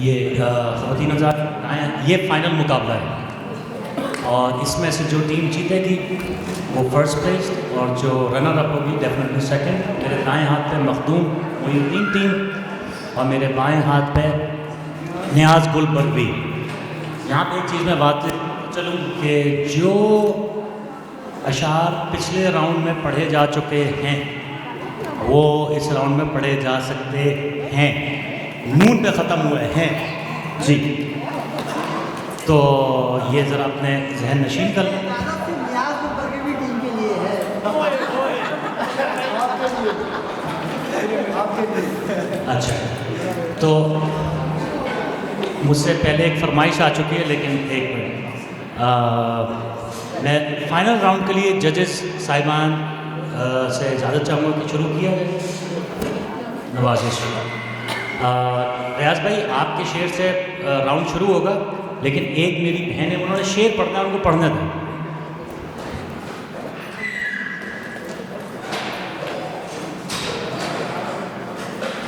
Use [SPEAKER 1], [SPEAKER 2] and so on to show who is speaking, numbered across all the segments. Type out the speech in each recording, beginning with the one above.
[SPEAKER 1] ये ख़वातीन हज़रात, ये फ़ाइनल मुकाबला है और इसमें से जो टीम जीतेगी वो फर्स्ट प्लेस और जो रनर अप होगी डेफिनेटली सेकंड। मेरे दाएं हाथ पे मखदूम मोइनुद्दीन टीम और मेरे बाएं हाथ पे नियाज़ गुल बरवी। यहाँ पे एक चीज़ मैं बात चलूँ कि जो अशार पिछले राउंड में पढ़े जा चुके हैं वो इस राउंड में पढ़े जा सकते हैं, नून पे ख़त्म हुए हैं जी। तो ये ज़रा अपने जहन नशीन कर लें। अच्छा, तो मुझसे पहले एक फरमाइश आ चुकी है, लेकिन एक मिनट, मैं फाइनल राउंड के लिए जजेस साहिबान से इजाज़त चाहूँगा कि शुरू किया जाए। नवाज़िश रियाज भाई, आपके शेर से राउंड शुरू होगा, लेकिन एक मेरी बहन है, उन्होंने शेर पढ़ना है, उनको पढ़ने दें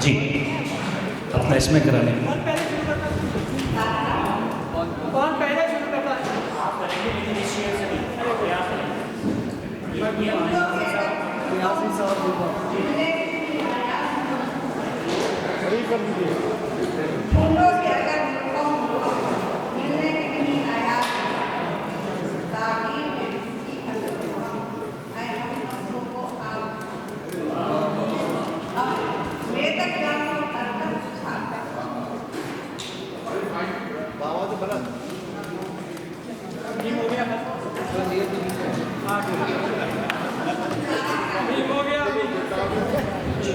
[SPEAKER 1] जी। अपना इसमें कराने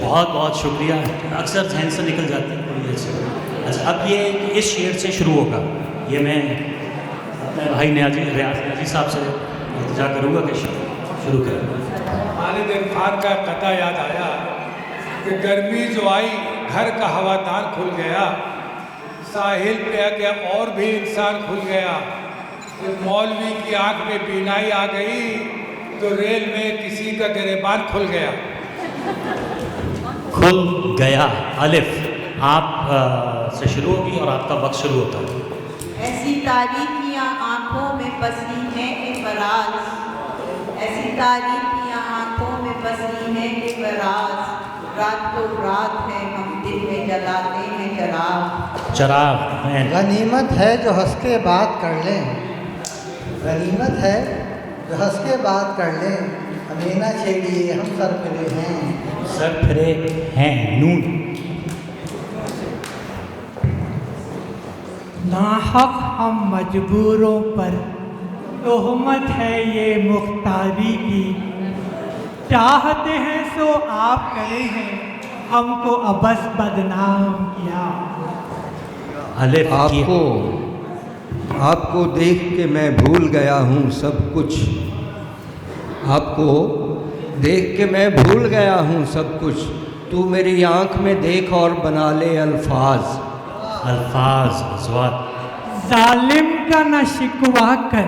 [SPEAKER 1] बहुत बहुत शुक्रिया। अक्सर जहन से निकल जाते हैं कोई ऐसे। अच्छा, अब ये इस शेर से शुरू होगा। ये मैं अपने भाई रियाज न्याजी साहब से इल्तिजा करूँगा कि शुरू करें।
[SPEAKER 2] खालिद इरफान का कथा याद आया कि गर्मी जो आई घर का हवादार खुल गया, साहिल पे आके और भी इंसान खुल गया। मौलवी की आंख में बीनाई आ गई तो रेल में किसी का गिरेबान खुल गया।
[SPEAKER 1] खुल गया अलिफ आप से शुरू होगी और आपका वक्त शुरू होता है।
[SPEAKER 3] ऐसी तारीकियाँ आँखों में बसी हैं कि फराज, ऐसी तारीकियाँ आँखों में बसी हैं कि फराज, रात तो रात है हम दिन में जलाते हैं चराग।
[SPEAKER 1] चराग
[SPEAKER 4] गनीमत है जो हंस के बात कर लें, गनीमत है जो हंस के बात कर लें, हमें ना छेड़िए हम सर फिरे हैं,
[SPEAKER 1] सर फिरे हैं नून।
[SPEAKER 5] नाहक हम मजबूरों पर तोहमत है ये मुख्तारी की, चाहते हैं सो आप करे हैं हमको अबस बदनाम किया।
[SPEAKER 1] अलिफ
[SPEAKER 6] आपको देख के मैं भूल गया हूँ सब कुछ, आपको देख के मैं भूल गया हूँ सब कुछ, तू मेरी आँख में देख और बना ले अल्फाज।
[SPEAKER 1] अल्फाज
[SPEAKER 5] जालिम का न शिकवा कर,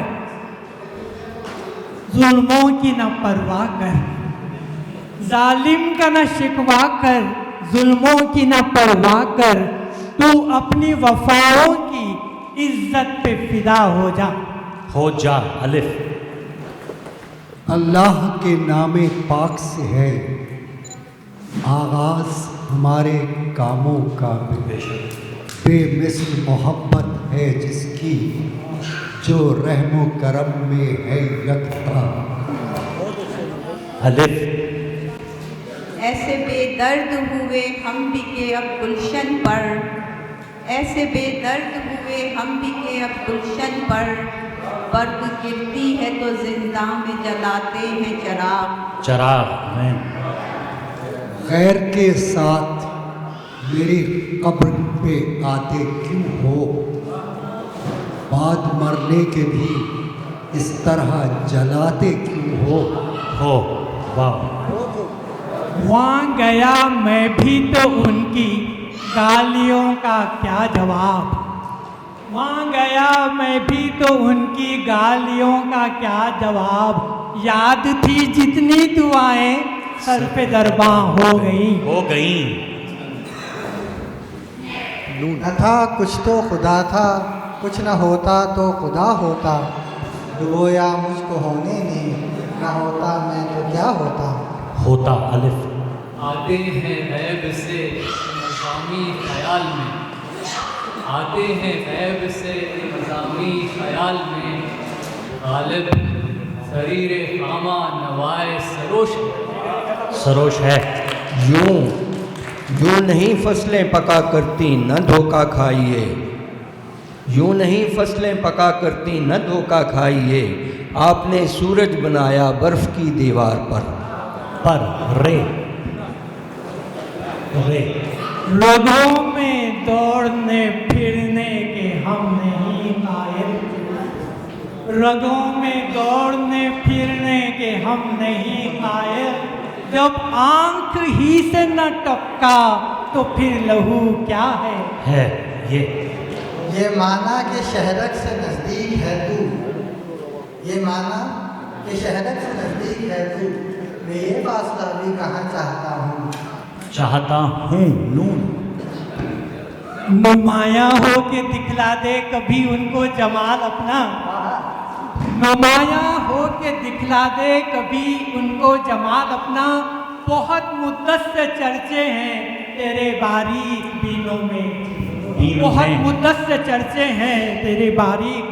[SPEAKER 5] जुल्मों की न परवाह कर, जालिम का न शिकवा कर, जुल्मों की न परवाह कर, तू अपनी वफाओं की इज्जत पे फिदा हो जा।
[SPEAKER 1] अलिफ
[SPEAKER 7] अल्लाह के नामे पाक से है आगाज़ हमारे कामों का, बेमिसल मोहब्बत है जिसकी, जो रहमो करम में है यकता।
[SPEAKER 1] अलिफ
[SPEAKER 3] ऐसे बेदर्द हुए हम भी के अब गुलशन पर, ऐसे बेदर्द हुए हम भी के अब गुलशन पर, बर्क गिरती है तो जिंदा में जलाते हैं चराग।
[SPEAKER 7] गैर के साथ मेरी कब्र पे आते क्यों हो, बाद मरने के भी इस तरह जलाते क्यों हो।
[SPEAKER 1] वाह,
[SPEAKER 5] वहाँ गया मैं भी तो उनकी गालियों का क्या जवाब, वहाँ गया मैं भी तो उनकी गालियों का क्या जवाब, याद थी जितनी दुआएं सर पे दरबां हो गई।
[SPEAKER 1] नून।
[SPEAKER 4] न था कुछ तो खुदा था, कुछ न होता तो खुदा होता, डुबोया मुझको होने ने, न होता मैं तो क्या होता।
[SPEAKER 1] होता अलिफ।
[SPEAKER 8] आते हैं गैब से मज़ामी ख्याल में, आते हैं गैब से मज़ामी ख्याल में, गालिब शरीर खामा नवाए सरोश।
[SPEAKER 1] सरोश है।
[SPEAKER 6] यूं यूं नहीं फसलें पका करती न धोखा खाइए, यूं नहीं फसलें पका करती न धोखा खाइए, आपने सूरज बनाया बर्फ़ की दीवार पर
[SPEAKER 1] रे रे।
[SPEAKER 5] रगों में दौड़ने फिरने के हम नहीं कायल, रगों में दौड़ने फिरने के हम नहीं कायल, जब आंख ही से न टपका तो फिर लहू क्या है
[SPEAKER 4] ये माना कि शहरक से नज़दीक है तू, ये माना कि शहरक से नज़दीक है तू, मैं ये फासला भी कहाँ चाहता हूँ
[SPEAKER 1] नून।
[SPEAKER 5] नुमाया हो के दिखला दे कभी उनको जमाल अपना, नुमाया हो के दिखला दे कभी उनको जमाल अपना, बहुत मुद्दत से चर्चे हैं तेरे बारीक बीनों में, बहुत मुद्दत से चर्चे हैं तेरे बारीक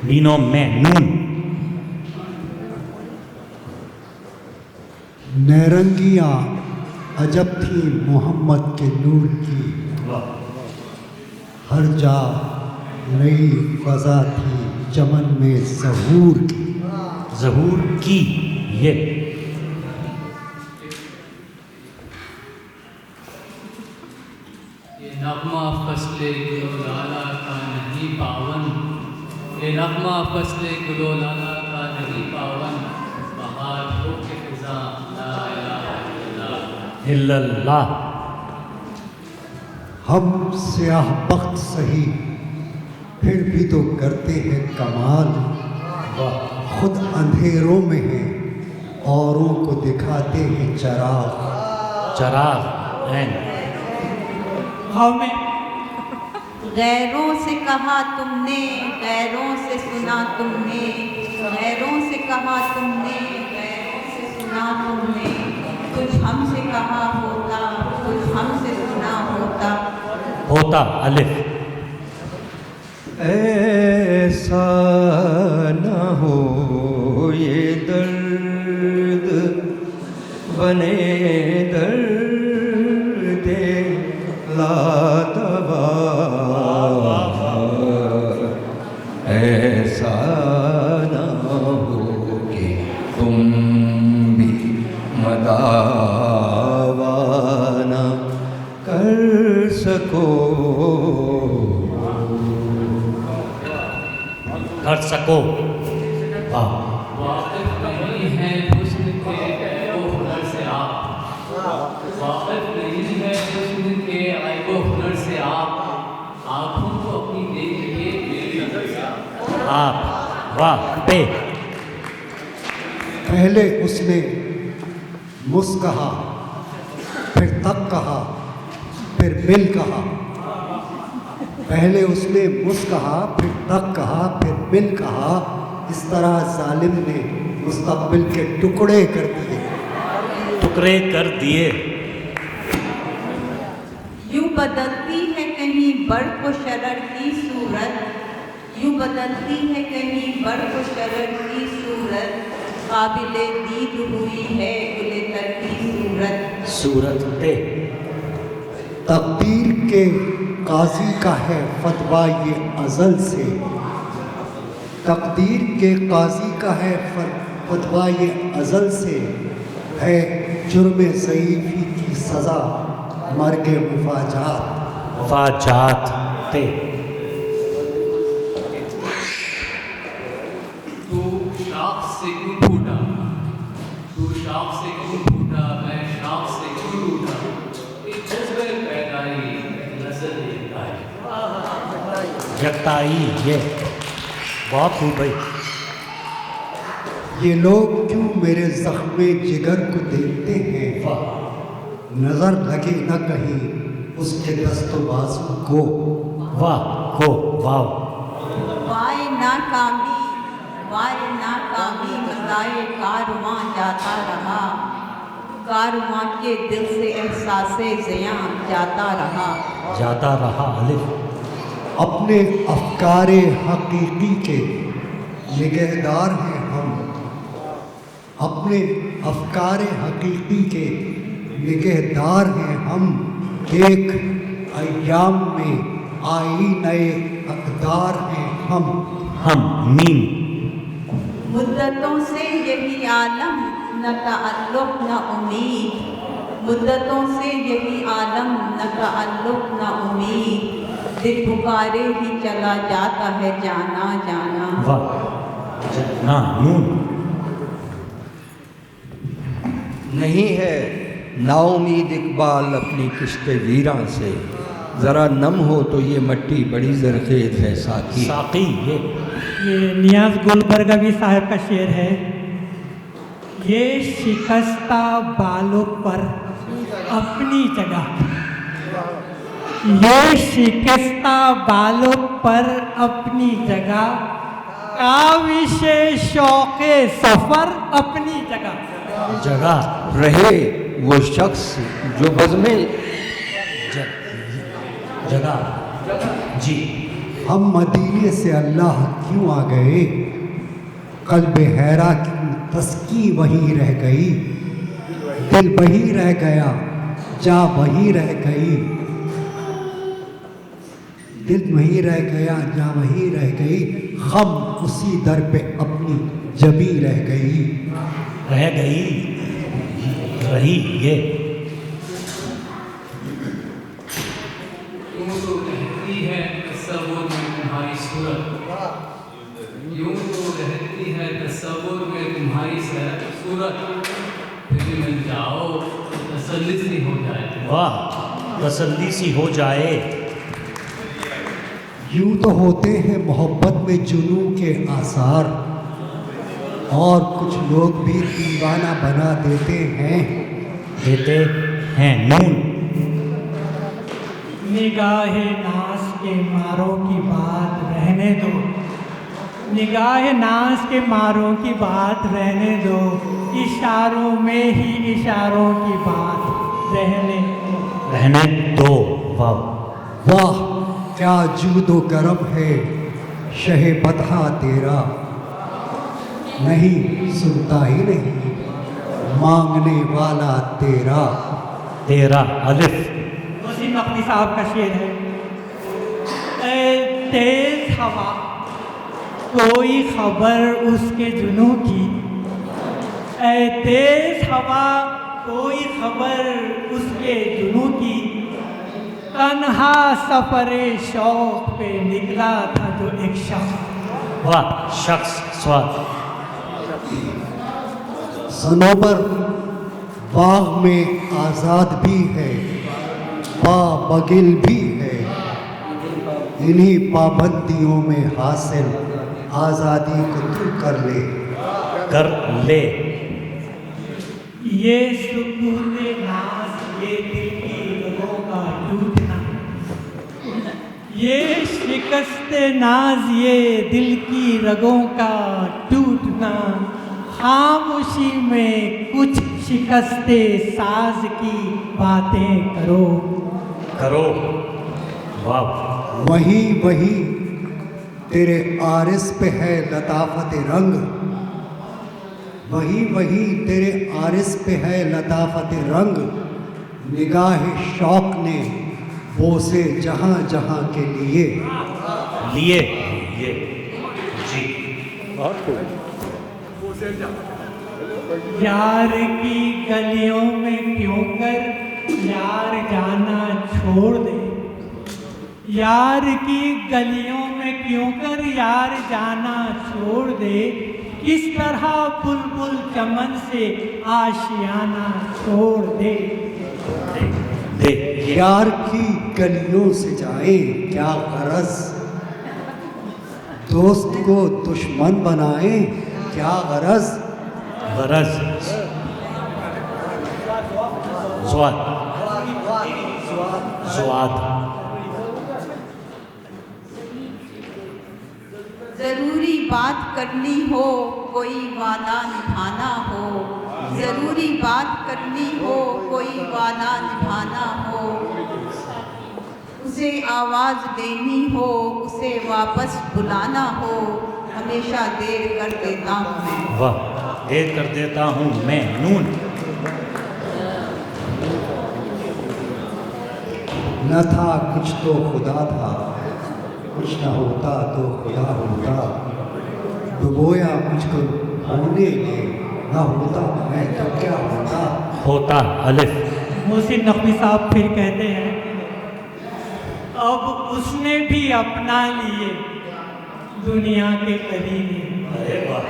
[SPEAKER 1] बीनों में नून।
[SPEAKER 7] नैरंगियाँ अजब थी मोहम्मद के नूर की, हर जा नई फ़ज़ा थी चमन में ज़हूर की।
[SPEAKER 1] ज़हूर की ये
[SPEAKER 8] नग़्मा फसले गुलो लाला का नहीं पावन, ये नग़्मा फसले गुलो लाला का नहीं पावन, बहार हो के फ़िज़ा ला इलाहा
[SPEAKER 1] इल्लल्लाह।
[SPEAKER 7] हम स्याह बख्त सही फिर भी तो करते हैं कमाल, खुद अंधेरों में हैं औरों को दिखाते हैं
[SPEAKER 1] चराग एन।
[SPEAKER 5] हमें
[SPEAKER 3] गैरों से कहा तुमने, गैरों से सुना तुमने, गैरों से कहा तुमने, गैरों से सुना तुमने, कुछ हमसे कहा होता, कुछ हमसे सुना होता।
[SPEAKER 1] होता अलिफ।
[SPEAKER 6] ऐसा न हो ये दर्द बने दर्द लादवा, ऐसा न हो कि तुम भी मदावा न कर सको,
[SPEAKER 1] कर सको।
[SPEAKER 8] वाक़िफ़ नहीं है हुस्न के ऐबो हुनर से आप, वाक़िफ़ नहीं है हुस्न के ऐबो हुनर से आप, आँखों को अपनी देखिए मेरी नज़र से
[SPEAKER 1] आप वाह पे।
[SPEAKER 7] पहले उसने मुस कहा, फिर तक कहा, फिर बिल कहा, पहले उसने मुस कहा, फिर तक कहा, फिर बिल कहा, इस तरह जालिम ने मुस्तक़बिल के टुकड़े कर दिए,
[SPEAKER 1] टुकड़े कर दिए।
[SPEAKER 3] यूं बदलती है कहीं बर्क़ व शरर की सूरत, यूं बदलती है कहीं बर्क़ व शरर की सूरत, काबिले दीद हुई है गुले तर की सूरत।
[SPEAKER 1] सूरत पे।
[SPEAKER 7] तकदीर के काजी का है फतवा ये अज़ल से, तकदीर के काजी का है फतवा ये अज़ल से, है जुर्म ज़ईफ़ी की सज़ा मर्ग मुफाजात।
[SPEAKER 1] मुफाजात पे।
[SPEAKER 8] तू शाख से क्यों फूटा, तू शाख से क्यों फूटा, मैं शाख से क्यों टूटा, एक जज्बे पैदाई नज़र
[SPEAKER 1] यकताई ये बहुत खूब भाई।
[SPEAKER 7] ये लोग क्यों मेरे ज़ख्मे जिगर को देखते हैं, नज़र लगे न कहीं उसके दस्तो बाजू को।
[SPEAKER 1] वाह को वाह।
[SPEAKER 3] वाय नाकामी मज़ाए कारवां जाता रहा, कारवां के दिल से एहसासे ज़ियां जाता रहा।
[SPEAKER 1] जाता रहा अलिफ।
[SPEAKER 7] अपने अफकारे हकीकी के निगहदार हैं हम, अपने अफकारे हकीकी के निगहदार हैं हम। एक अय्याम में आई नए अक़दार हैं हम।
[SPEAKER 1] मीम।
[SPEAKER 3] मुद्दतों से यही आलम न ताल्लुक़ न उम्मीद, मुद्दतों से यही आलम न ताल्लुक़ न उम्मीद, दिल पुकारे ही चला जाता है जाना जाना।
[SPEAKER 1] वाह। ना नून।
[SPEAKER 6] नहीं है नाउमीद इकबाल अपनी किश्ते वीरां से, ज़रा नम हो तो ये मट्टी बड़ी ज़रख़ेज़ है साकी।
[SPEAKER 1] साकी।
[SPEAKER 5] ये नियाज़ गुलबर्गवी साहब का शेर है। ये शिकस्ता बालों पर अपनी जगह, ये शिकस्ता बालों पर अपनी जगह, काविशे शौक़े सफ़र अपनी
[SPEAKER 1] जगह।
[SPEAKER 6] रहे वो शख्स जो बज़्मे
[SPEAKER 1] जगह। जी।
[SPEAKER 7] हम मदीने से अल्लाह क्यों आ गए, क़ल्ब हैरा की तस्की वहीं रह गई, दिल वहीं रह गया जा वहीं रह गई, दिल वहीं रह गया जा वहीं रह गई, हम उसी दर पे अपनी जबी रह गई।
[SPEAKER 1] रह गई रही ये।
[SPEAKER 8] यूं तो रहती है तसव्वुर में तुम्हारी सूरत, यूं तो रहती है तसव्वुर में तुम्हारी सूरत, फिर मिल जाओ तो तसल्ली सी हो जाए।
[SPEAKER 1] वाह। तसल्ली सी हो जाए।
[SPEAKER 7] यूं तो होते हैं मोहब्बत में जुनून के आसार, और कुछ लोग भी दीवाना बना देते हैं।
[SPEAKER 1] नून।
[SPEAKER 5] निगाहे नास के मारों की बात रहने दो, निगाहे नास के मारों की बात रहने दो, इशारों में ही इशारों की बात रहने
[SPEAKER 1] दो। वाह।
[SPEAKER 7] वाह क्या जूदो करम है शहे बदहा तेरा, नहीं सुनता ही नहीं मांगने वाला तेरा।
[SPEAKER 1] तेरा अलिफ।
[SPEAKER 5] वसीम नकवी साहब का शेर है। ए तेज हवा कोई खबर उसके जुनून की, ए तेज हवा कोई खबर उसके जुनून की, तन्हा सफरे शौक पे निकला था जो एक शख्स।
[SPEAKER 1] वाह। शख्स। स्वाद।
[SPEAKER 7] सनोबर बाग में आज़ाद भी है, बगिल भी है, इन्हीं पाबंदियों में हासिल आज़ादी को तू कर ले।
[SPEAKER 5] ये सुकून नाज ये दिल की रगों का टूटना, ये शिकस्त नाज ये दिल की रगों का टूटना, खामोशी में कुछ शिकस्ते साज की बातें करो।
[SPEAKER 1] वाह।
[SPEAKER 7] वही वही तेरे आरिस पे है लताफत रंग, वही वही तेरे आरिस पे है लताफत रंग, निगाह शौक ने बोसे जहाँ जहाँ के लिए।
[SPEAKER 1] ये जी।
[SPEAKER 5] यार की गलियों में क्यों कर यार जाना छोड़ दे, यार की गलियों में क्यों कर यार जाना छोड़ दे, किस तरह बुलबुल चमन से आशियाना छोड़ दे।
[SPEAKER 7] यार की गलियों से जाए क्या गरज, दोस्त को दुश्मन बनाए क्या गरज।
[SPEAKER 1] स्वाद। ज़ुआद।
[SPEAKER 3] ज़रूरी बात करनी हो, कोई वादा निभाना हो, ज़रूरी बात करनी हो, कोई वादा निभाना हो, उसे आवाज़ देनी हो, उसे वापस बुलाना हो, हमेशा देर कर देता हूँ मैं।
[SPEAKER 1] वाह, देर कर देता हूँ मैं। नून।
[SPEAKER 7] न था कुछ तो खुदा था, कुछ न होता तो खुदा होता, डुबोया मुझको होने ने, न होता मैं तो क्या होता।
[SPEAKER 1] होता अलिफ।
[SPEAKER 5] मोहसिन नकवी साहब फिर कहते हैं, अब उसने भी अपना लिए दुनिया के करीने,
[SPEAKER 1] अरे वाह।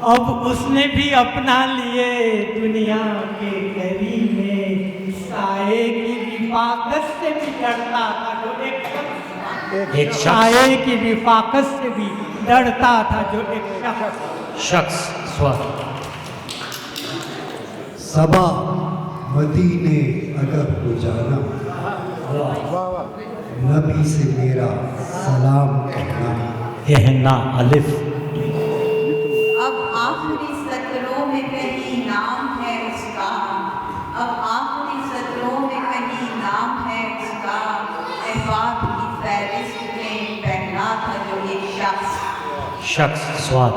[SPEAKER 5] अब उसने भी अपना लिए दुनिया के करीने, साए की रिफाकत से भी डरता था जो
[SPEAKER 1] एक शख्स।
[SPEAKER 5] साए की रिफाकत से भी डरता था जो एक
[SPEAKER 1] शख्स। स्वाद।
[SPEAKER 7] सबा मदीने अगर हो जाना, नबी से मेरा सलाम कहना।
[SPEAKER 1] कहना अलिफ।
[SPEAKER 3] अब आखिरी सत्रों में कहीं नाम है उसका, अब आखिरी सत्रों में कहीं नाम है उसका, अहबाब की फहरिस्त में पहना था जो एक शख्स।
[SPEAKER 1] शख्स। स्वाद।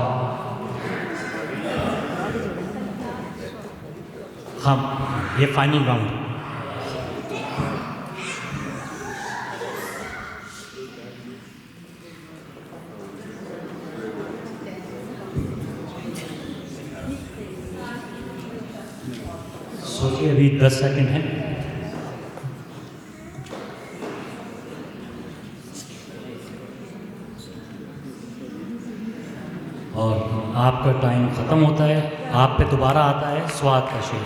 [SPEAKER 1] हम ये फाइनल राउंड। सोचिए, अभी 10 सेकंड है। और आपका टाइम ख़त्म होता है। आप पे दोबारा आता है स्वाद का शेर।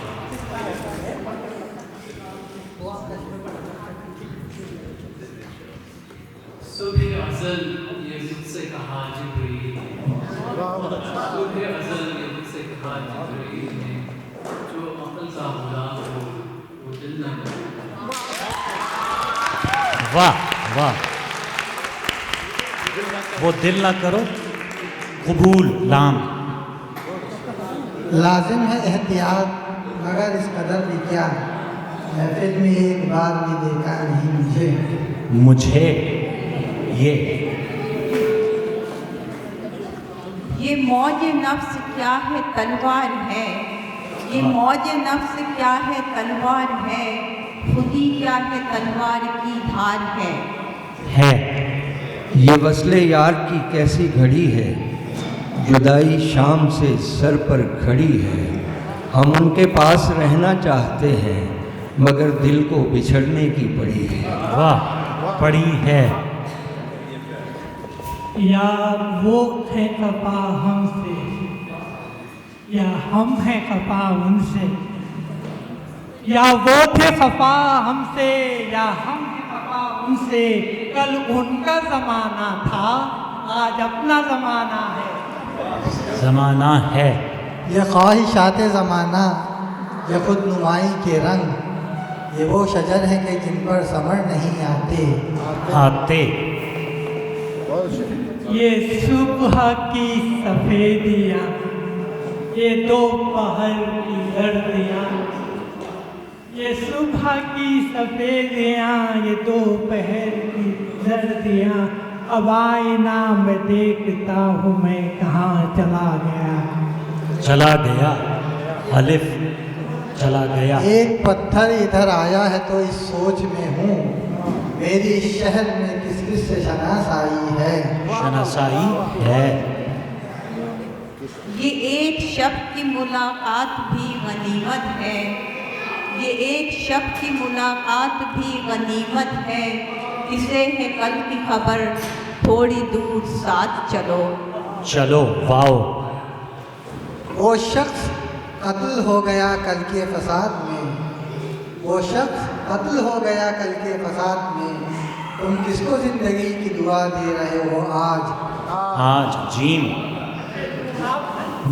[SPEAKER 8] सुबह अज़ल ये मुझसे कहा जिब्रील ने, सुबह अज़ल ये मुझसे कहा जिब्रील ने, जो अक़ल का गुलाम हो वो दिल न करे।
[SPEAKER 1] वाह वाह। वो दिल ना करो, कबूल लाम।
[SPEAKER 4] लाजिम है एहतियात मगर इस कदर भी क्या, महफिल में एक बार भी देखा नहीं मुझे।
[SPEAKER 3] ये मौज नफ्स क्या है तलवार है, ये मौज नफ्स क्या है तलवार है, खुदी क्या है तलवार की धार है।
[SPEAKER 6] ये वस्ले यार की कैसी घड़ी है, जुदाई शाम से सर पर खड़ी है। हम उनके पास रहना चाहते हैं मगर दिल को बिछड़ने की पड़ी है।
[SPEAKER 1] वाह, पड़ी है।
[SPEAKER 5] या वो थे खफा हमसे, या हम हैं खफा उनसे, या वो थे खफा हमसे, या हम हैं खफा उनसे। कल उनका ज़माना था, आज अपना ज़माना है।
[SPEAKER 1] ज़माना है।
[SPEAKER 4] ये ख्वाहिशात ज़माना, ये खुद नुमाई के रंग, ये वो शजर है कि जिन पर समर नहीं आते।
[SPEAKER 5] ये सुबह की सफ़ेदियाँ, ये दोपहर की गर्दियाँ, ये सुबह की सफ़ेदियाँ, ये दोपहर की सर्दियाँ। अब आईना में देखता हूँ मैं कहाँ चला गया।
[SPEAKER 1] चला गया अलिफ। चला गया।
[SPEAKER 4] एक पत्थर इधर आया है तो इस सोच में हूँ, मेरी शहर में किस किस से शनासाई है।
[SPEAKER 1] शनासाई है।
[SPEAKER 3] ये एक शब्द की मुलाकात भी गनीमत है, ये एक शब्द की मुलाकात भी गनीमत है। किसे है कल की खबर, थोड़ी दूर साथ चलो।
[SPEAKER 1] चलो। वाओ।
[SPEAKER 4] वो शख्स कत्ल हो गया कल के फसाद में, वो शख्स कत्ल हो गया कल के फसाद में। तुम किसको ज़िंदगी की दुआ दे रहे हो आज।
[SPEAKER 1] आज। जीम।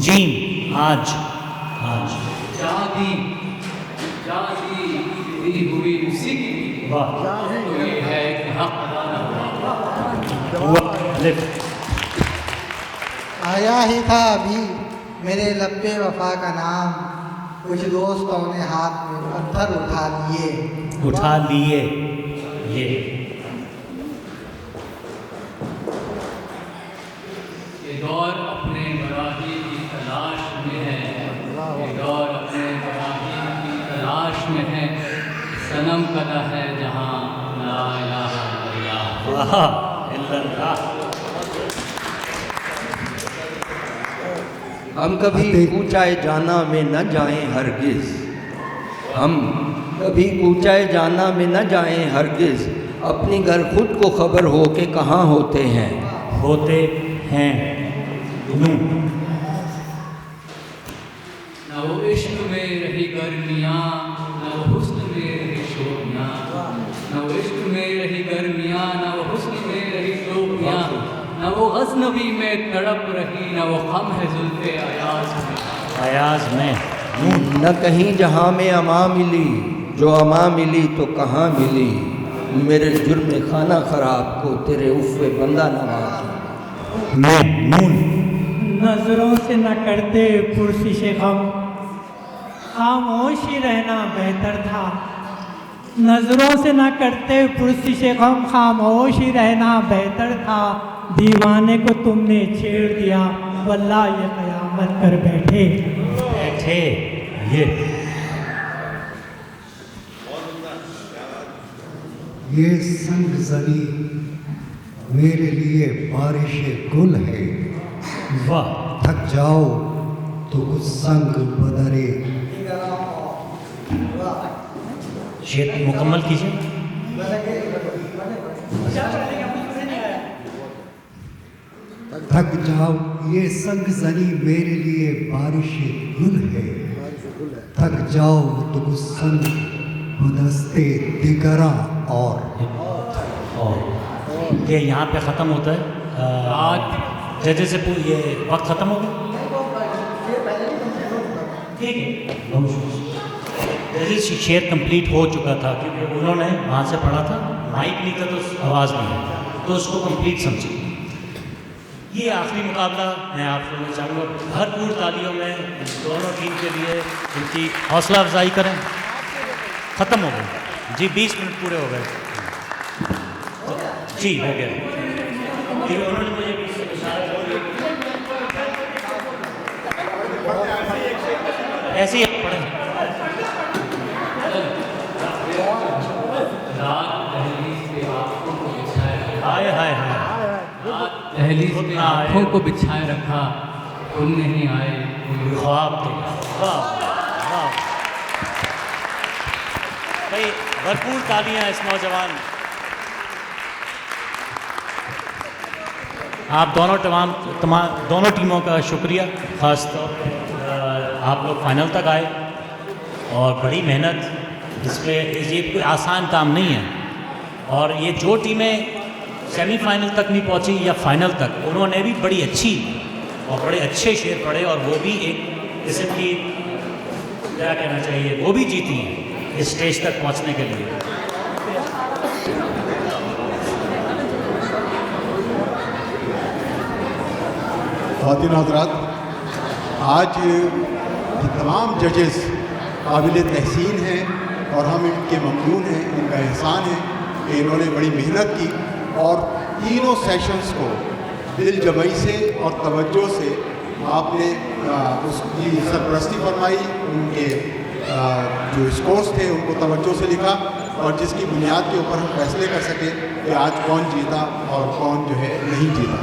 [SPEAKER 1] जीम। आज। आज।
[SPEAKER 8] जादी दी हुई उसी की
[SPEAKER 1] वाह
[SPEAKER 8] तो ये है कि हक अदा न हुआ।
[SPEAKER 1] हुआ अलिफ।
[SPEAKER 4] आया ही था अभी मेरे लब्बे वफा का नाम, कुछ दोस्तों ने हाथ में पत्थर उठा लिए।
[SPEAKER 1] ये
[SPEAKER 8] ये दौर अपने बराही की तलाश में है, ये दौर अपने बराही की तलाश में है, सनम कदा है जहाँ ला इलाहा इल्लल्लाह।
[SPEAKER 1] वाह इल्लल्लाह।
[SPEAKER 6] हम कभी कूचाए जाना में न जाएं हरगिज़, हम कभी कूचाए जाना में न जाएं हरगिज़, अपनी घर खुद को खबर हो के कहाँ होते हैं।
[SPEAKER 1] नून।
[SPEAKER 8] न वो इश्क में रही गर्मियाँ, न वो हुस्न में रही शोभियाँ, न वो इश्क में रही गर्मियाँ, न वो हुस्न में रही शोभियाँ, न वो गज़नवी में तड़प रही, न वो ख़म है ज़ुल्फ़े
[SPEAKER 1] अयाज में नून।
[SPEAKER 6] न कहीं जहाँ में अमा मिली, जो अमा मिली तो कहाँ मिली, मेरे जुर्म खाना ख़राब को तेरे उफ़्वे बंदा नवाज़।
[SPEAKER 1] में नून।
[SPEAKER 5] नज़रों से न करते पुरसिश गम, खामोश ही रहना बेहतर था। नज़रों से न करते पुरसिश गम, खामोश ही रहना बेहतर था। दीवाने को तुमने छेड़ दिया, वल्लाह ये क़यामत कर बैठे।
[SPEAKER 7] ये संग जनी मेरे लिए बारिश गुल है,
[SPEAKER 1] वाह
[SPEAKER 7] थक जाओ तो कुछ संग बदरे।
[SPEAKER 1] शेर मुकम्मल कीजिए।
[SPEAKER 7] थक जाओ ये संग जनी मेरे लिए बारिश गुल है, थक जाओ तो कुछ संग बदस्ते दिगरा। और
[SPEAKER 1] ये यहाँ पे ख़त्म होता है। आज जैसे से ये वक्त ख़त्म हो गया, ठीक है। जैसे शेर कंप्लीट हो चुका था, क्योंकि उन्होंने वहाँ से पढ़ा था, माइक नहीं था तो आवाज़ नहीं है, तो उसको कंप्लीट समझिए। ये आखिरी मुकाबला मैं आप लोगों से चाहूँगा भरपूर तालियों में दोनों टीम के लिए उनकी हौसला अफजाई करें। ख़त्म हो गए जी, 20 मिनट पूरे हो गए जी, हो गया। ठीक है, उन्होंने मुझे ऐसे ही पढ़े। हाय हाय हाय,
[SPEAKER 8] दहलीज पे आँखों को बिछाए रखा, तुम नहीं आए
[SPEAKER 1] ख्वाब थे। वाह वाह भाई, भरपूर तालियां इस नौजवान, आप दोनों दोनों टीमों का शुक्रिया। ख़ास तौर पर आप लोग फाइनल तक आए और बड़ी मेहनत, इसमें ये कोई आसान काम नहीं है। और ये जो टीमें सेमीफाइनल तक नहीं पहुंची या फाइनल तक, उन्होंने भी बड़ी अच्छी और बड़े अच्छे शेर पढ़े, और वो भी एक किस्म की क्या कहना चाहिए, वो भी जीती हैं इस स्टेज तक पहुंचने के लिए।
[SPEAKER 9] ख़वातीन हज़रात, आज ये तमाम जजेस काबिल तहसीन हैं और हम इनके ममनून हैं, इनका एहसान है कि इन्होंने बड़ी मेहनत की और तीनों सेशंस को दिल जमई से और तवज्जो से आपने उसकी सरपरस्ती फरमाई, उनके जो स्कोर्स थे उनको तवज्जो से लिखा, और जिसकी बुनियाद के ऊपर हम फैसले कर सके कि आज कौन जीता और कौन जो है नहीं जीता।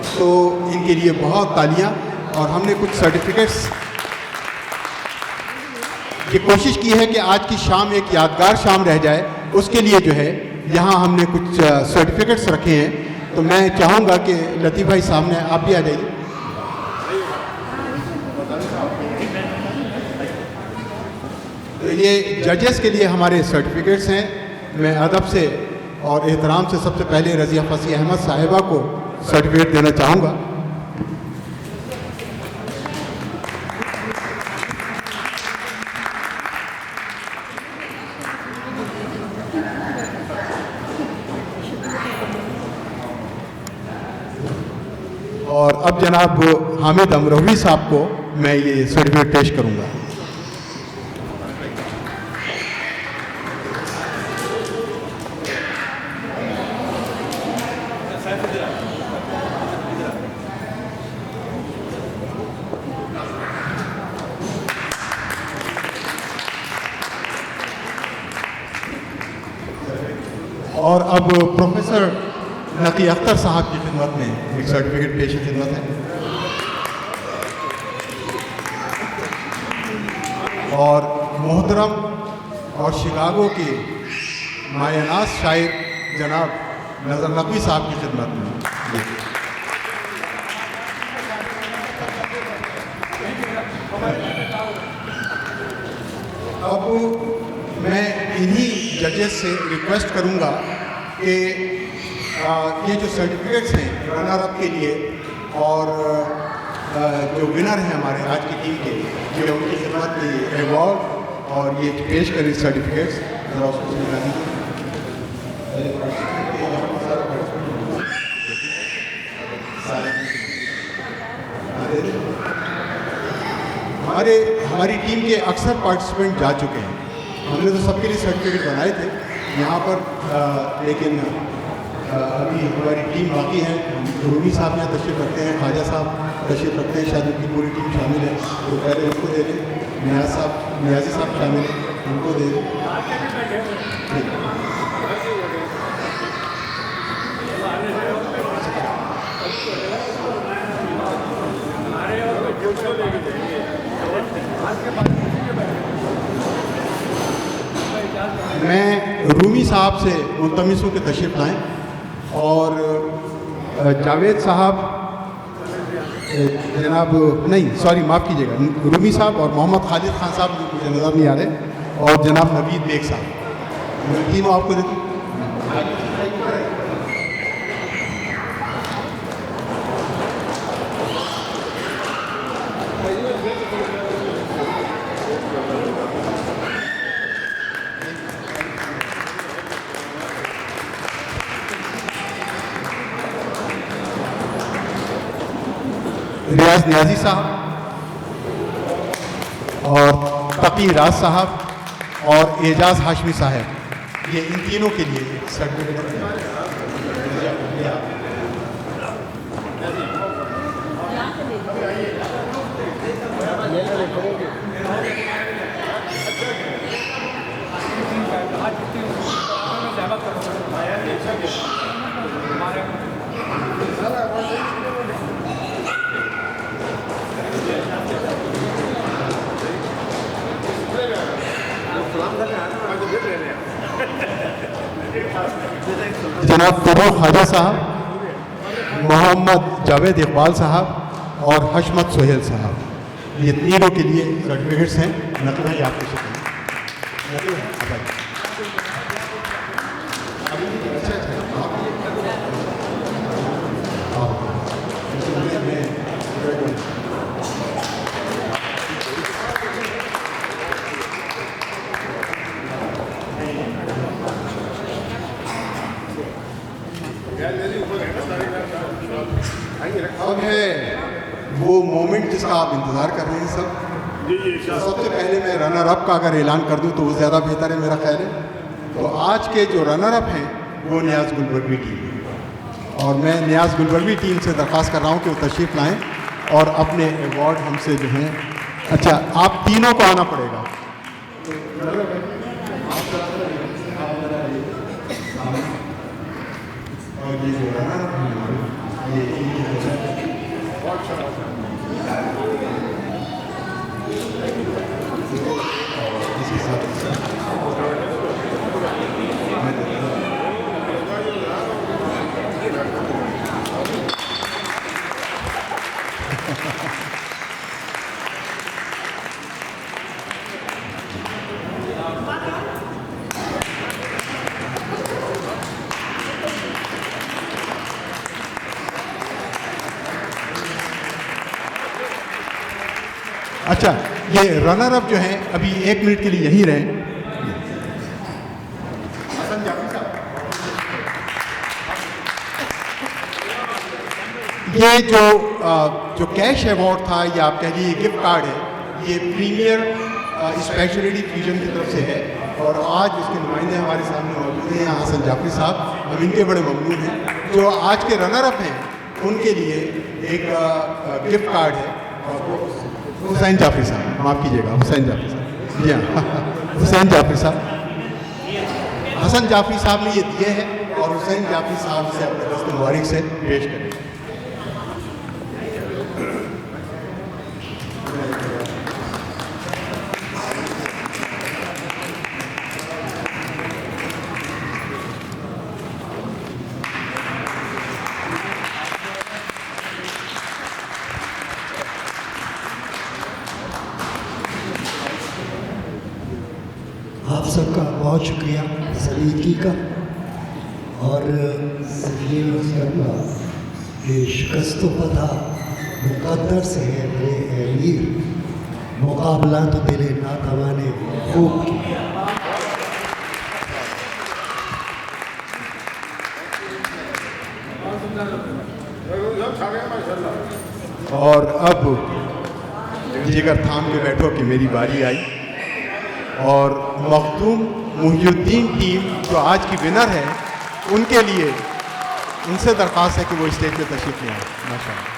[SPEAKER 9] तो इनके लिए बहुत तालियां। और हमने कुछ सर्टिफिकेट्स की कोशिश की है कि आज की शाम एक यादगार शाम रह जाए, उसके लिए जो है यहाँ हमने कुछ सर्टिफिकेट्स रखे हैं। तो मैं चाहूँगा कि लतीफ़ भाई सामने आप भी आ जाइए। तो ये जजेस के लिए हमारे सर्टिफिकेट्स हैं। मैं अदब से और एहतराम से सबसे पहले रज़िया फसी अहमद साहिबा को सर्टिफिकेट देना चाहूँगा। और अब जनाब हामिद अमरोही साहब को मैं ये सर्टिफिकेट पेश करूँगा। और अब प्रोफेसर नकी अख्तर साहब की खिदमत में एक सर्टिफिकेट पेश खिदमत है। और मोहतरम और शिकागो के मायनाज शायर जनाब नज़र नकवी साहब की खिदमत में। अब मैं इन्हीं जजेस से रिक्वेस्ट करूंगा कि ये जो सर्टिफिकेट्स हैं रनर अप के लिए और जो विनर हैं हमारे आज की टीम के, ये उनकी खिदमत में अवार्ड और ये पेश करें सर्टिफिकेट्स। ज़रा उसको समझा दीजिए। हमारी टीम के अक्सर पार्टिसिपेंट जा चुके हैं। हमने तो सबके लिए सर्टिफिकेट बनाए थे यहाँ पर, लेकिन अभी हमारी टीम बाकी है। रूमी साहब यहाँ तशरीफ़ रखते हैं, ख्वाजा साहब तशरीफ़ रखते हैं, शायद उनकी पूरी टीम शामिल है, तो पहले उनको दे दें। न्याजी साहब शामिल हैं, उनको दे दें। मैं रूमी साहब से मुल्तमिस हूँ कि तशरीफ़ लाएँ, और जावेद साहब जनाब नहीं सॉरी माफ़ कीजिएगा, रूमी साहब और मोहम्मद खालिद खान साहब मुझे नज़र नहीं आ रहे, और जनाब नवीद बेग साहब, मैं तीनों आपको देता हूँ। रियाज न्याजी साहब और तकी राज साहब और एजाज हाशमी साहब, ये इन तीनों के लिए सर्टिफिकेट। जनाब फरूख ख्वाजा साहब, मोहम्मद जावेद इकबाल साहब और हशमत सोहेल साहब, ये तीनों के लिए सर्टिफिकेट्स हैं। नकल है आपके से अब है वो मोमेंट जिसका आप इंतज़ार कर रहे हैं सब। तो सबसे पहले मैं रनर अप का अगर ऐलान कर दूं तो वो ज़्यादा बेहतर है, मेरा ख्याल है। तो आज के जो रनर अप हैं वो नियाज़ गुलबर्गी टीम है, और मैं नियाज़ गुलबर्गी टीम से दरख्वास्त कर रहा हूँ कि वो तशरीफ़ लाएँ और अपने अवार्ड हमसे जो हैं। अच्छा, आप तीनों को आना पड़ेगा। और ये जो रनर अप हैं ये इसके साथ अच्छा, ये रनर अप जो हैं अभी 1 मिनट के लिए यहीं रहें। ये जो कैश अवार्ड था या आप कह लीजिए गिफ्ट कार्ड है, ये प्रीमियर स्पेशलिटी फ्यूजन की तरफ से है और आज इसके नुमाइंदे हमारे सामने मौजूद हैं, हसन जाफरी साहब। हम इनके बड़े ममनून हैं। जो आज के रनर अप हैं उनके लिए एक गिफ्ट कार्ड है और हुसैन जाफरी साहब, माफ़ कीजिएगा, हुसैन जाफरी साहब, जी हाँ हुसैन जाफरी साहब, हसन जाफरी साहब ने ये दिए हैं और हुसैन जाफरी साहब से अपने दस्त मुबारक से पेश करें।
[SPEAKER 7] आप सबका बहुत शुक्रिया सलीकी का। और ये करना कि शिकस्त पता मुकद्दर से है मेरे अमीर, मुकाबला तो दिले नातवा ने खूब किया।
[SPEAKER 9] और अब जिगर थाम के बैठो कि मेरी बारी आई और मखदूम मुहिउद्दीन टीम जो आज की विनर है उनके लिए उनसे दरख्वास्त है कि वो स्टेज पे तशरीफ ले आए। माशाअल्लाह।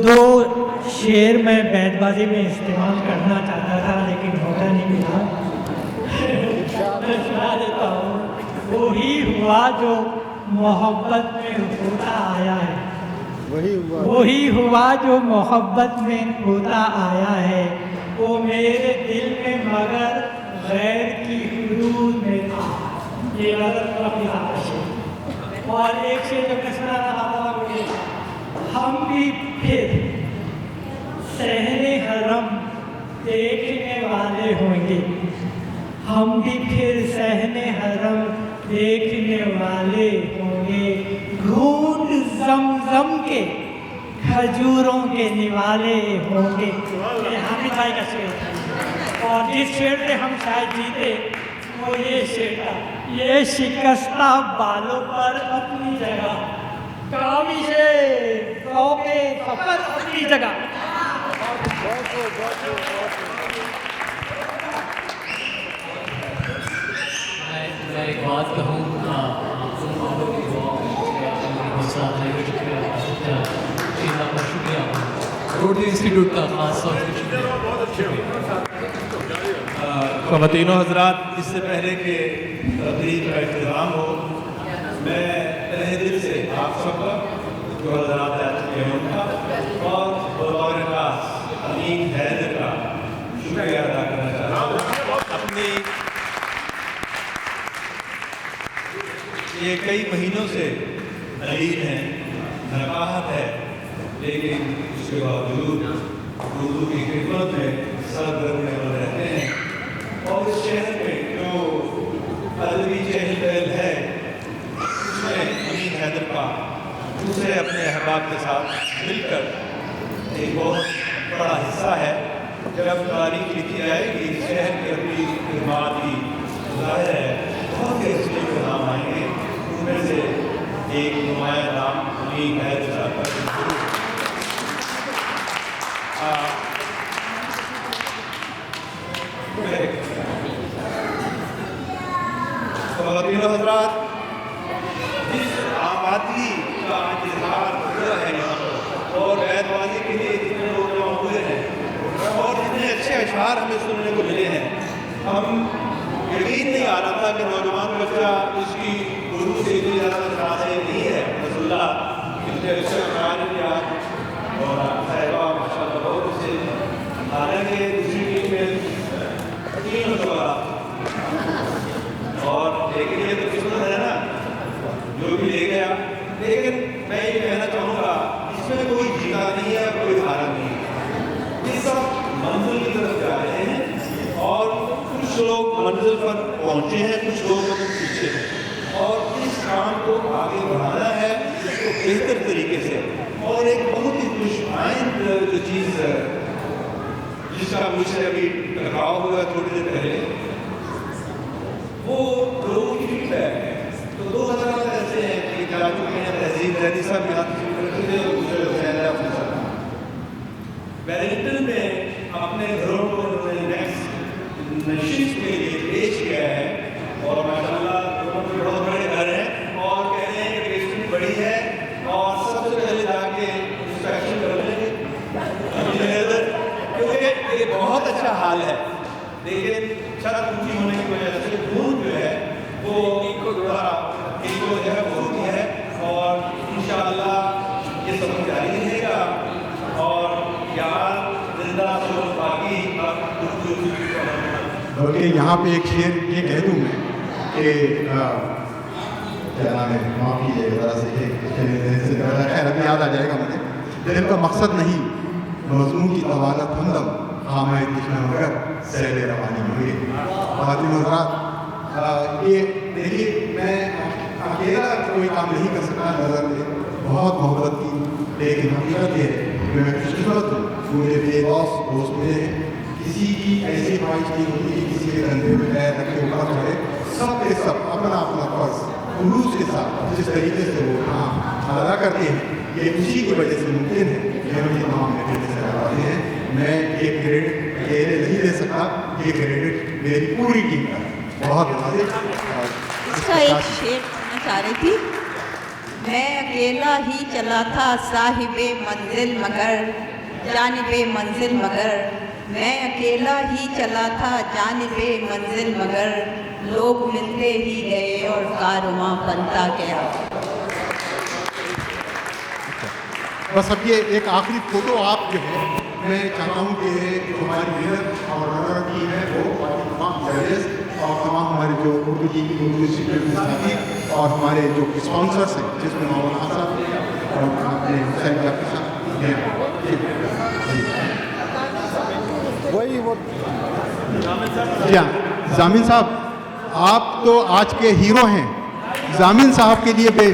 [SPEAKER 5] दो शेर मैं बैतबाजी में इस्तेमाल करना चाहता था लेकिन मौका नहीं मिला। मैं सुना देता हूँ। वही हुआ जो मोहब्बत में होता आया है, वही हुआ जो मोहब्बत में होता आया है, वो मेरे दिल में मगर गैर की हुदूद में था। ये गलत अपनी आदत है। और एक शेर जब मैं सुना रहा था मुझे, हम भी फिर सहने हरम देखने वाले होंगे, हम भी फिर सहने हरम देखने वाले होंगे घूंट जमजम के खजूरों के निवाले होंगे। ये हामिद भाई का शेर था और जिस शेर से हम शायद जीते वो ये शेर था, ये शिकस्ता बालों पर अपनी जगह, काविशे के सफर अपनी जगह।
[SPEAKER 8] मैं एक बात कहूँ, रोटरी इंस्टीट्यूट का खास तौर से
[SPEAKER 10] ख़वातीनो हज़रात, इससे पहले कि तकरीर का इंतज़ाम हो, मैं तहे दिल से आप सबका जो हज़रात आ चुके हैं उनका और बतौर खास अमीन हैदर का शुक्रिया अदा करना चाहता हूँ। अपनी ये कई महीनों से दलील हैं, नकाहत है, लेकिन उसके बावजूद उर्दू की खिदमत में सरगर्म में रहते हैं और इस शहर में जो अदबी चहल पहल है उसमें अमीन हैदर का दूसरे अपने अहबाब के साथ मिलकर एक बहुत बड़ा हिस्सा है। जब तारीख लिखी जाएगी शहर की अपनी खिदमत की जाहिर है बहुत से हिस्से के नाम आएंगे, उनमें से एक नुमाया नाम अमीन हैदर साहब का ख़वातीनो हज़रात, जिस आबादी का इंतज़ार हुआ है यहाँ पर और बैतवाजी के लिए जितने लोग जमा हुए हैं और जितने अच्छे अशार हमें सुनने को मिले हैं, हम यकीन नहीं आ रहा था कि नौजवान बच्चा उसकी उर्दू से इतनी ज़्यादा शायरी नहीं है रसूलुल्लाह इतने अच्छे अशार याद और साहिबा माशाअल्लाह बहुत अच्छे। हालांकि दूसरी टीम में 3 मशवरा और लेकिन ये तो किस्मत है ना, जो भी ले गया। लेकिन मैं ये कहना चाहूँगा इसमें कोई जीता नहीं है, कोई हारा नहीं है, ये सब मंजिल की तरफ जा रहे हैं और कुछ लोग मंजिल पर पहुँचे हैं, कुछ लोग पीछे हैं और इस काम को आगे बढ़ाना है इसको बेहतर तरीके से। और एक बहुत ही खुशआइंद जो चीज़ जिसका मुझसे अभी टकराव हुआ थोड़ी देर पहले, वो लोगों की फीडबैक है। तो 2 हज़ार ऐसे हैं कि जा चुके हैं, तहजीब जैदी साहब यहाँ करते थे, दूसरे हुसैन अफसर वेलिंगटन में अपने घरों को उन्होंने नेक्स्ट नशिश के लिए पेश किया है और माशाल्लाह दोनों के बहुत बड़े घर हैं और कह रहे हैं कि पेस्ट्री बड़ी है और सबसे पहले जाके इंस्पेक्शन कर लेंगे क्योंकि ये बहुत अच्छा हाल है। लेकिन छत ऊंची होने की वजह से धूप जो है वो इनको जो है बहुत है और इंशाअल्लाह ये सब जारी रहेगा और यार जिंदा बाकी
[SPEAKER 9] बल्कि यहाँ पे एक शेर ये कह दूँ मैं कि क्या नाम है, माफ़ कीजिएगा ज़रा से खैर अभी याद आ जाएगा मुझे। दिल का मकसद नहीं मज़मून की तवालत हमदम खामा मगर सैल रवानी होंगे। ख़वातीन हज़रात, ये देखिए मैं अकेला कोई काम नहीं कर सकता, नज़र में बहुत मोहब्बत की, लेकिन हकीकत ये है कि मैं खुशकिस्मत हूँ, मुझे दोस्त मिले हैं। किसी की ऐसी ख्वाहिश नहीं होती कि किसी के कंधे में पैर रख के ऊपर चढ़े, सब के सब अपना अपना फर्ज खुलूस के साथ जिस तरीके से वो काम अदा करते हैं, ये उसी की वजह से मुमकिन है कि हम ये तमाम नतीजे से लगाते हैं। मैं ये क्रेडिट अकेले नहीं दे सकता, ये क्रेडिट मेरी पूरी टीम का है। बहुत
[SPEAKER 3] इसका एक शेर सुनना चाह रही थी। मैं अकेला ही चला था साहिबे मंजिल मगर जानिबे मंजिल मगर, मैं अकेला ही चला था जानिबे मंजिल मगर, लोग मिलते ही गए और कारवां बनता गया।
[SPEAKER 9] बस अब ये एक आखिरी फोटो आप जो है मैं चाहता हूँ कि जो हमारी विनर और रनर टीम है वो तमाम जजेस और तमाम हमारे जो उर्दू टीम उर्दू इंस्टीट्यूट के साथी और हमारे जो स्पॉन्सर्स हैं जिसमें मौलाना साहब और आपने हुसैन के साथ वही वो जामिन साहब, आप तो आज के हीरो हैं। जामिन साहब के लिए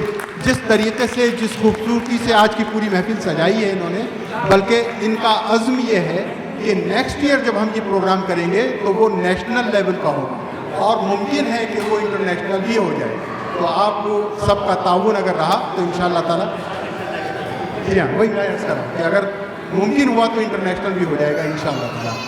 [SPEAKER 9] जिस तरीके से, जिस खूबसूरती से आज की पूरी महफिल सजाई है इन्होंने, बल्कि इनका अज़्म ये है कि नेक्स्ट ईयर जब हम ये प्रोग्राम करेंगे तो वो नेशनल लेवल का होगा और मुमकिन है कि वो इंटरनेशनल भी हो जाए। तो आप सबका ताउन अगर रहा तो इंशाअल्लाह ताला, जी हाँ, वही मैं अर्ज़ कर रहा हूँ कि अगर मुमकिन हुआ तो इंटरनेशनल भी हो जाएगा इंशाअल्लाह ताला।